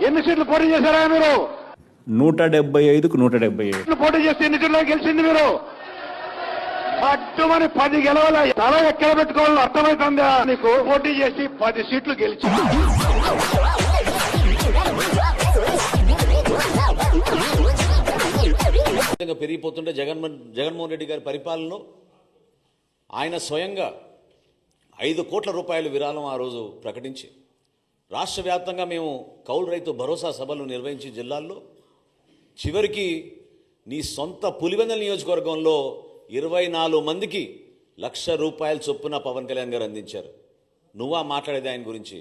ఎన్ని సీట్లు పోటీ చేశారా మీరు? 175కు 175 పోటీ చేస్తే ఎన్ని సీట్లు గెలిచింది మీరు? పట్టుమని 10 గెలవాల తల ఎక్కడ పెట్టుకోవాలో అర్థమవుతుందా నీకు? పోటీ చేసి 10 సీట్లు గెలిచింది. పెరిగిపోతుంటే జగన్మోహన్ రెడ్డి గారి పరిపాలనలో ఆయన స్వయంగా 5 కోట్ల రూపాయల విరాళం ఆ రోజు ప్రకటించి రాష్ట్ర వ్యాప్తంగా మేము కౌలు రైతు భరోసా సభలు నిర్వహించి జిల్లాల్లో చివరికి నీ సొంత పులివెందుల నియోజకవర్గంలో 24 మందికి ₹1,00,000 చొప్పున పవన్ కళ్యాణ్ గారు అందించారు. నువ్వా మాట్లాడేది ఆయన గురించి?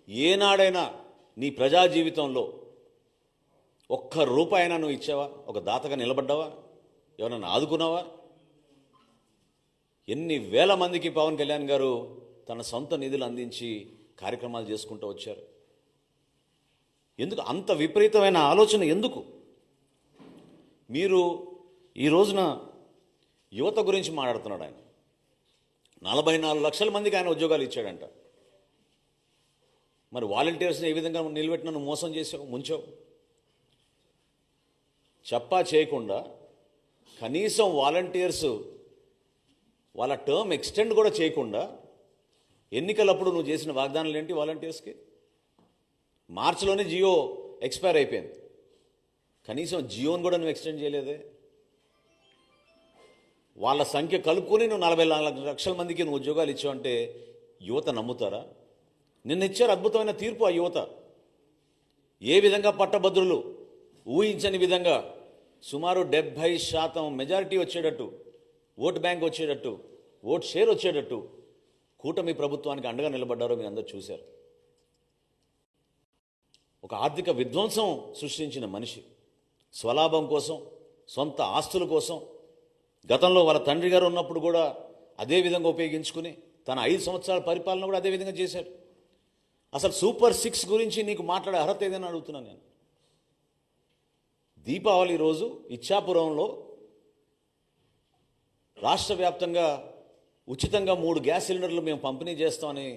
ఏనాడైనా నీ ప్రజా జీవితంలో ఒక్క రూపాయైనా నువ్వు ఇచ్చావా? ఒక దాతగా నిలబడ్డావా? ఎవరన్నా ఆదుకున్నావా? ఎన్ని వేల మందికి పవన్ కళ్యాణ్ గారు తన సొంత నిధులు అందించి కార్యక్రమాలు చేసుకుంటూ వచ్చారు. ఎందుకు అంత విపరీతమైన ఆలోచన? ఎందుకు మీరు ఈ రోజున యువత గురించి మాట్లాడుతున్నాడు? ఆయన 44 లక్షల మందికి ఆయన ఉద్యోగాలు ఇచ్చాడంట. మరి వాలంటీర్స్ని ఏ విధంగా నిలబెట్టిన నువ్వు మోసం చేసావు, ముంచావు? చెప్పా చేయకుండా కనీసం వాలంటీర్స్ వాళ్ళ టర్మ్ ఎక్స్టెండ్ కూడా చేయకుండా ఎన్నికలప్పుడు నువ్వు చేసిన వాగ్దానాలు ఏంటి? వాలంటీర్స్కి మార్చిలోనే జియో ఎక్స్పైర్ అయిపోయింది, కనీసం జియోని కూడా నువ్వు ఎక్స్టెండ్ చేయలేదే. వాళ్ళ సంఖ్య కలుపుకొని నువ్వు 44 లక్షల మందికి నువ్వు ఉద్యోగాలు ఇచ్చావంటే యువత నమ్ముతారా? నిన్న ఇచ్చారు అద్భుతమైన తీర్పు ఆ యువత. ఏ విధంగా పట్టభద్రులు ఊహించని విధంగా సుమారు 70% మెజారిటీ వచ్చేటట్టు, ఓటు బ్యాంక్ వచ్చేటట్టు, ఓటు షేర్ వచ్చేటట్టు కూటమి ప్రభుత్వానికి అండగా నిలబడ్డారో మీరు అందరూ చూశారు. ఒక ఆర్థిక విధ్వంసం సృష్టించిన మనిషి స్వలాభం కోసం, సొంత ఆస్తుల కోసం గతంలో వాళ్ళ తండ్రి గారు ఉన్నప్పుడు కూడా అదే విధంగా ఉపయోగించుకుని తన 5 సంవత్సరాల పరిపాలన కూడా అదే విధంగా చేశాడు. అసలు సూపర్ 6 గురించి నీకు మాట్లాడే అర్హత ఏదైనా అడుగుతున్నాను నేను. దీపావళి రోజు ఇచ్చాపురంలో రాష్ట్ర వ్యాప్తంగా ఉచితంగా 3 గ్యాస్ సిలిండర్లు మేము పంపిణీ చేస్తామని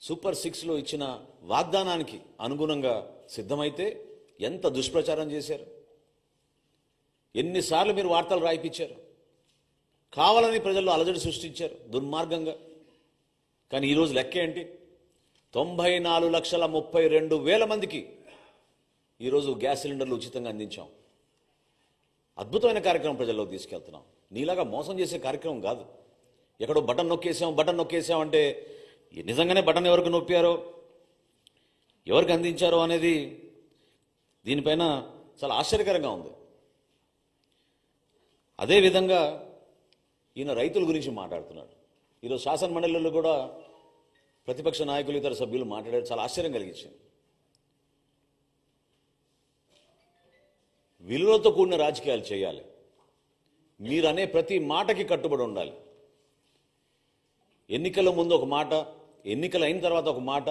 సూపర్ 6లో ఇచ్చిన వాగ్దానానికి అనుగుణంగా సిద్ధమైతే ఎంత దుష్ప్రచారం చేశారు? ఎన్నిసార్లు మీరు వార్తలు రాయిపించారు? కావాలని ప్రజల్లో అలజడి సృష్టించారు దుర్మార్గంగా. కానీ ఈరోజు లెక్క ఏంటి? 94,32,000 మందికి ఈరోజు గ్యాస్ సిలిండర్లు ఉచితంగా అందించాం. అద్భుతమైన కార్యక్రమం ప్రజల్లోకి తీసుకెళ్తున్నాం. నీలాగా మోసం చేసే కార్యక్రమం కాదు. ఎక్కడో బటన్ నొక్కేసాం అంటే నిజంగానే బటన్ ఎవరికి నొప్పారో, ఎవరికి అందించారో అనేది దీనిపైన చాలా ఆశ్చర్యకరంగా ఉంది. అదేవిధంగా ఈయన రైతుల గురించి మాట్లాడుతున్నాడు. ఈరోజు శాసన మండలిలో కూడా ప్రతిపక్ష నాయకులు, ఇతర సభ్యులు మాట్లాడారు. చాలా ఆశ్చర్యం కలిగించింది. విలువలతో కూడిన రాజకీయాలు చేయాలి. మీరు అనే ప్రతి మాటకి కట్టుబడి ఉండాలి. ఎన్నికల ముందు ఒక మాట, ఎన్నికలు అయిన తర్వాత ఒక మాట.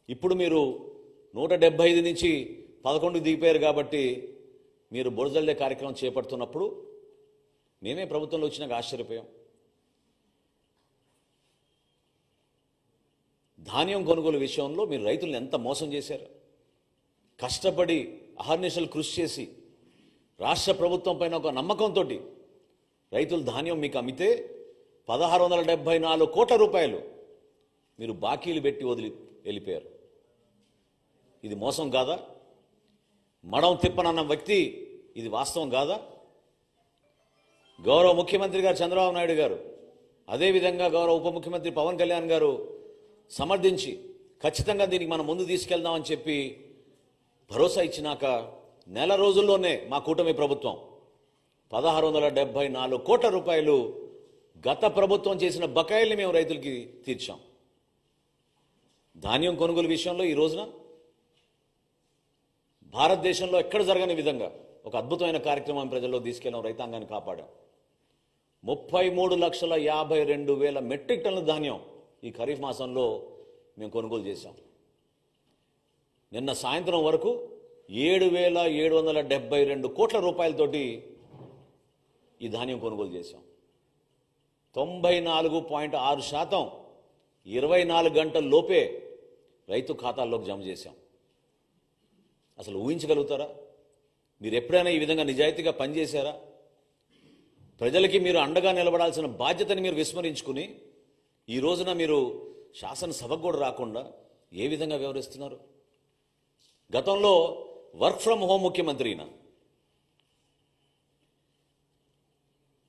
ఇప్పుడు మీరు 175 నుంచి 11కి దిగిపోయారు కాబట్టి మీరు బురజల్లే కార్యక్రమం చేపడుతున్నప్పుడు మేమే ప్రభుత్వంలో వచ్చినాక ఆశ్చర్యపోయాం. ధాన్యం కొనుగోలు విషయంలో మీరు రైతులను ఎంత మోసం చేశారు? కష్టపడి అహర్నిశలు కృషి చేసి రాష్ట్ర ప్రభుత్వం పైన ఒక నమ్మకంతో రైతులు ధాన్యం మీకు అమ్మితే 1,674 కోట్ల రూపాయలు మీరు బాకీలు పెట్టి వెళ్ళిపోయారు. ఇది మోసం కాదా? మడం తిప్పనన్న వ్యక్తి ఇది వాస్తవం కాదా? గౌరవ ముఖ్యమంత్రి గారు చంద్రబాబు నాయుడు గారు, అదేవిధంగా గౌరవ ఉప ముఖ్యమంత్రి పవన్ కళ్యాణ్ గారు సమర్థించి ఖచ్చితంగా దీనికి మనం ముందు తీసుకెళ్దామని చెప్పి భరోసా ఇచ్చినాక నెల రోజుల్లోనే మా కూటమి ప్రభుత్వం 1,674 కోట్ల రూపాయలు గత ప్రభుత్వం చేసిన బకాయిల్ని మేము రైతులకి తీర్చాం. ధాన్యం కొనుగోలు విషయంలో ఈ రోజున భారతదేశంలో ఎక్కడ జరగని విధంగా ఒక అద్భుతమైన కార్యక్రమం ప్రజల్లో తీసుకెళ్ళాం, రైతాంగాన్ని కాపాడాం. 33,52,000 మెట్రిక్ టన్నుల ధాన్యం ఈ ఖరీఫ్ మాసంలో మేము కొనుగోలు చేశాం. నిన్న సాయంత్రం వరకు 7,772 కోట్ల రూపాయలతోటి ఈ ధాన్యం కొనుగోలు చేశాం. 94.6% 24 గంటల లోపే రైతు ఖాతాల్లోకి జమ చేశాం. అసలు ఊహించగలుగుతారా? మీరు ఎప్పుడైనా ఈ విధంగా నిజాయితీగా పనిచేశారా? ప్రజలకి మీరు అండగా నిలబడాల్సిన బాధ్యతని మీరు విస్మరించుకుని ఈ రోజున మీరు శాసనసభకు కూడా రాకుండా ఏ విధంగా వ్యవహరిస్తున్నారు? గతంలో వర్క్ ఫ్రమ్ హోమ్ ముఖ్యమంత్రి ఈయన.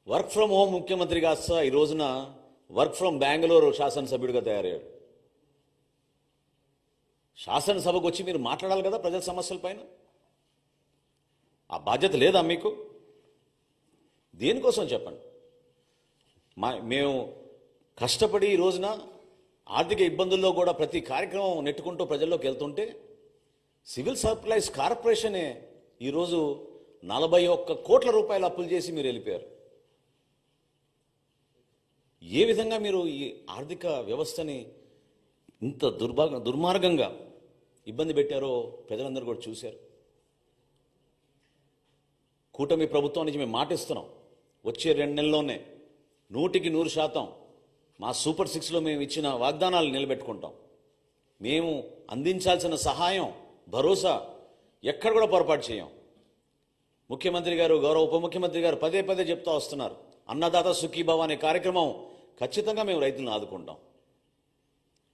వర్క్ ఫ్రమ్ హోమ్ ముఖ్యమంత్రి కాస్త ఈ రోజున వర్క్ ఫ్రమ్ బెంగళూరు శాసనసభ్యుడిగా తయారయ్యాడు. శాసనసభకు వచ్చి మీరు మాట్లాడాలి కదా ప్రజల సమస్యల పైన. ఆ బాధ్యత లేదా మీకు? దేనికోసం చెప్పండి. మేము కష్టపడి ఈ రోజున ఆర్థిక ఇబ్బందుల్లో కూడా ప్రతి కార్యక్రమం నెట్టుకుంటూ ప్రజల్లోకి వెళ్తుంటే సివిల్ సప్లైస్ కార్పొరేషనే ఈరోజు 41 కోట్ల రూపాయలు అప్పులు చేసి మీరు వెళ్ళిపోయారు. ఏ విధంగా మీరు ఈ ఆర్థిక వ్యవస్థని ఇంత దుర్మార్గంగా ఇబ్బంది పెట్టారో ప్రజలందరూ కూడా చూశారు. కూటమి ప్రభుత్వం నుంచి మేము మాటిస్తున్నాం, వచ్చే 2 నెలల్లోనే 100% మా సూపర్ 6లో మేము ఇచ్చిన వాగ్దానాలు నిలబెట్టుకుంటాం. మేము అందించాల్సిన సహాయం, భరోసా ఎక్కడ కూడా పొరపాటు చేయం. ముఖ్యమంత్రి గారు, గౌరవ ఉప ముఖ్యమంత్రి గారు పదే పదే చెప్తా వస్తున్నారు, అన్నదాత సుఖీభవ అనే కార్యక్రమం ఖచ్చితంగా మేము రైతులను ఆదుకుంటాం.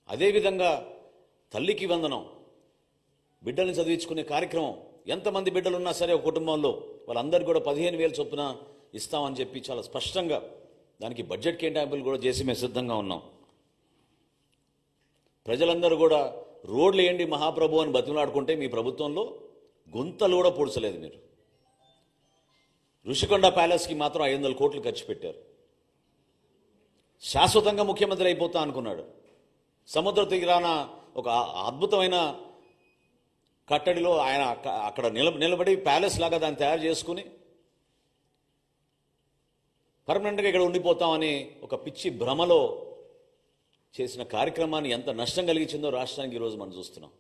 అదేవిధంగా తల్లికి వందనం, బిడ్డల్ని చదివించుకునే కార్యక్రమం, ఎంతమంది బిడ్డలున్నా సరే ఒక కుటుంబంలో వాళ్ళందరికీ కూడా 15,000 చొప్పున ఇస్తామని చెప్పి చాలా స్పష్టంగా దానికి బడ్జెట్ కేటాయింపులు కూడా చేసి మేము సిద్ధంగా ఉన్నాం. ప్రజలందరూ కూడా రోడ్లు వేయండి మహాప్రభు అని బతిమలాడుకుంటే మీ ప్రభుత్వంలో గుంతలు కూడా పూడ్చలేదు. మీరు ఋషికొండ ప్యాలెస్కి మాత్రం 500 కోట్లు ఖర్చు పెట్టారు. శాశ్వతంగా ముఖ్యమంత్రి అయిపోతా అనుకున్నాడు. సముద్ర తీరాన ఒక అద్భుతమైన కట్టడిలో ఆయన అక్కడ నిలబడి ప్యాలెస్ లాగా దాన్ని తయారు చేసుకుని పర్మనెంట్గా ఇక్కడ ఉండిపోతామని ఒక పిచ్చి భ్రమలో చేసిన కార్యక్రమాన్ని ఎంత నష్టం కలిగించిందో రాష్ట్రానికి ఈరోజు మనం చూస్తున్నాం.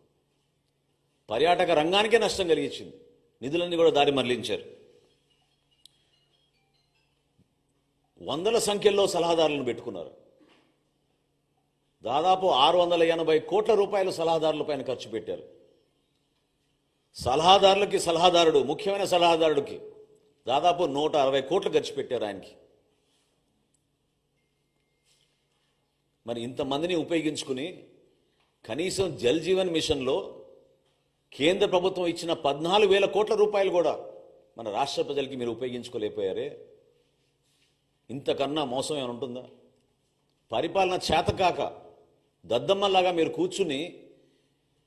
పర్యాటక రంగానికే నష్టం కలిగించింది. నిధులన్నీ కూడా దారి మరలించారు. వందల సంఖ్యలో సలహాదారులను పెట్టుకున్నారు. దాదాపు 680 కోట్ల రూపాయలు సలహాదారుల పైన ఖర్చు పెట్టారు. సలహాదారుడు ముఖ్యమైన సలహాదారుడికి దాదాపు 160 కోట్లు ఖర్చు పెట్టారు ఆయనకి. మరి ఇంతమందిని ఉపయోగించుకుని కనీసం జల్ జీవన్ మిషన్లో కేంద్ర ప్రభుత్వం ఇచ్చిన 14,000 కోట్ల రూపాయలు కూడా మన రాష్ట్ర ప్రజలకి మీరు ఉపయోగించుకోలేకపోయారే. ఇంతకన్నా మోసం ఏమైనా ఉంటుందా? పరిపాలన చేతకాక దద్దమ్మలాగా మీరు కూర్చుని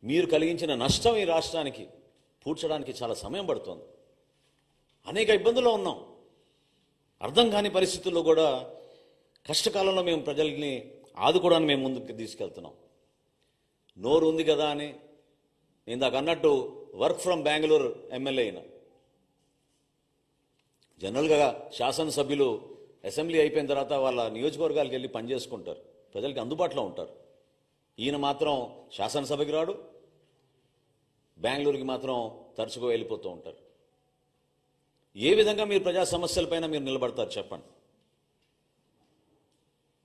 మీరు కలిగించిన నష్టం ఈ రాష్ట్రానికి పూడ్చడానికి చాలా సమయం పడుతుంది. అనేక ఇబ్బందుల్లో ఉన్నాం. అర్థం కాని పరిస్థితుల్లో కూడా కష్టకాలంలో మేము ప్రజల్ని ఆదుకోవడానికి మేము ముందుకు తీసుకెళ్తున్నాం. నోరు ఉంది కదా అని నేను దాకా అన్నట్టు వర్క్ ఫ్రమ్ బెంగళూరు ఎమ్మెల్యే అయినా, జనరల్గా శాసనసభ్యులు అసెంబ్లీ అయిపోయిన తర్వాత వాళ్ళ నియోజకవర్గాలకు వెళ్ళి పనిచేసుకుంటారు, ప్రజలకి అందుబాటులో ఉంటారు. ఈయన మాత్రం శాసనసభకి రాడు, బెంగళూరుకి మాత్రం తరచుగా వెళ్ళిపోతూ ఉంటారు. ఏ విధంగా మీరు ప్రజా సమస్యలపైన మీరు నిలబడతారు చెప్పండి?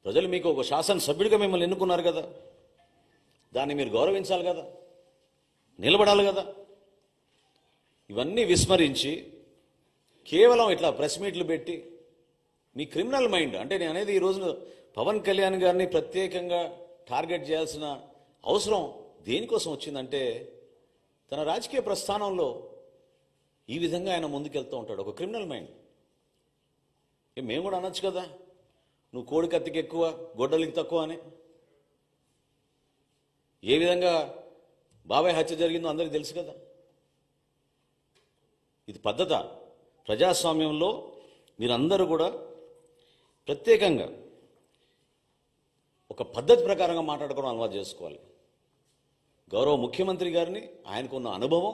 ప్రజలు మీకు ఒక శాసనసభ్యుడిగా మిమ్మల్ని ఎన్నుకున్నారు కదా, దాన్ని మీరు గౌరవించాలి కదా, నిలబడాలి కదా. ఇవన్నీ విస్మరించి కేవలం ఇట్లా ప్రెస్ మీట్లు పెట్టి మీ క్రిమినల్ మైండ్, అంటే నేను అనేది ఈ రోజున పవన్ కళ్యాణ్ గారిని ప్రత్యేకంగా టార్గెట్ చేయాల్సిన అవసరం దేనికోసం వచ్చిందంటే తన రాజకీయ ప్రస్థానంలో ఈ విధంగా ఆయన ముందుకెళ్తూ ఉంటాడు. ఒక క్రిమినల్ మైండ్. మేము కూడా అనొచ్చు కదా, నువ్వు కోడి కత్తికి ఎక్కువ గొడ్డలికి తక్కువ అని. ఏ విధంగా బాబాయ్ హత్య జరిగిందో అందరికీ తెలుసు కదా. ఇది పద్ధత? ప్రజాస్వామ్యంలో మీరందరూ కూడా ప్రత్యేకంగా ఒక పద్ధతి ప్రకారంగా మాట్లాడుకోవడం అలవాటు చేసుకోవాలి. గౌరవ ముఖ్యమంత్రి గారిని, ఆయనకున్న అనుభవం,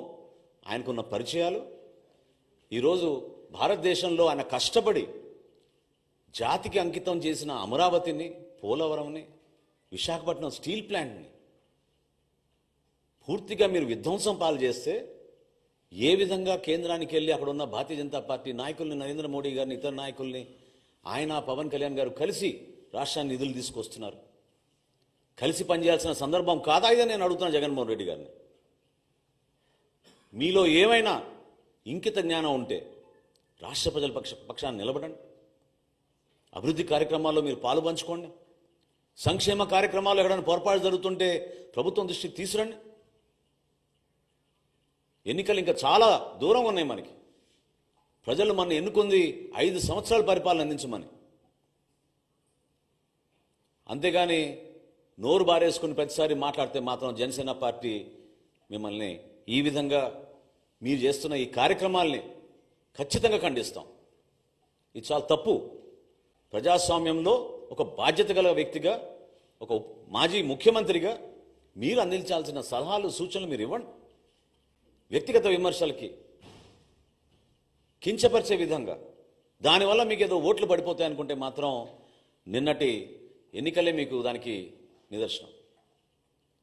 ఆయనకున్న పరిచయాలు, ఈరోజు భారతదేశంలో ఆయన కష్టపడి జాతికి అంకితం చేసిన అమరావతిని, పోలవరంని, విశాఖపట్నం స్టీల్ ప్లాంట్ని పూర్తిగా మీరు విధ్వంసం పాలు చేస్తే ఏ విధంగా కేంద్రానికి వెళ్ళి అక్కడ ఉన్న భారతీయ జనతా పార్టీ నాయకుల్ని, నరేంద్ర మోడీ గారిని, ఇతర నాయకుల్ని, ఆయన పవన్ కళ్యాణ్ గారు కలిసి రాష్ట్రాన్ని నిధులు తీసుకొస్తున్నారు. కలిసి పనిచేయాల్సిన సందర్భం కాదా ఇదని నేను అడుగుతున్నా జగన్మోహన్ రెడ్డి గారిని. మీలో ఏమైనా ఇంకిత జ్ఞానం ఉంటే రాష్ట్ర ప్రజల పక్షాన్ని నిలబడండి. అభివృద్ధి కార్యక్రమాల్లో మీరు పాలు పంచుకోండి. సంక్షేమ కార్యక్రమాలు ఎక్కడైనా పొరపాటు జరుగుతుంటే ప్రభుత్వం దృష్టికి తీసుకురండి. ఎన్నికలు ఇంకా చాలా దూరం ఉన్నాయి మనకి. ప్రజలు మన ఎన్నుకుంది 5 సంవత్సరాల పరిపాలన అందించమని. అంతేగాని నోరు బారేసుకుని ప్రతిసారి మాట్లాడితే మాత్రం జనసేన పార్టీ మిమ్మల్ని ఈ విధంగా మీరు చేస్తున్న ఈ కార్యక్రమాల్ని ఖచ్చితంగా ఖండిస్తాం. ఇది చాలా తప్పు. ప్రజాస్వామ్యంలో ఒక బాధ్యత గల వ్యక్తిగా, ఒక మాజీ ముఖ్యమంత్రిగా మీరు అందించాల్సిన సలహాలు, సూచనలు మీరు ఇవ్వండి. వ్యక్తిగత విమర్శలకి, కించపరిచే విధంగా దానివల్ల మీకు ఏదో ఓట్లు పడిపోతాయనుకుంటే మాత్రం నిన్నటి ఎన్నికలే మీకు దానికి నిదర్శనం.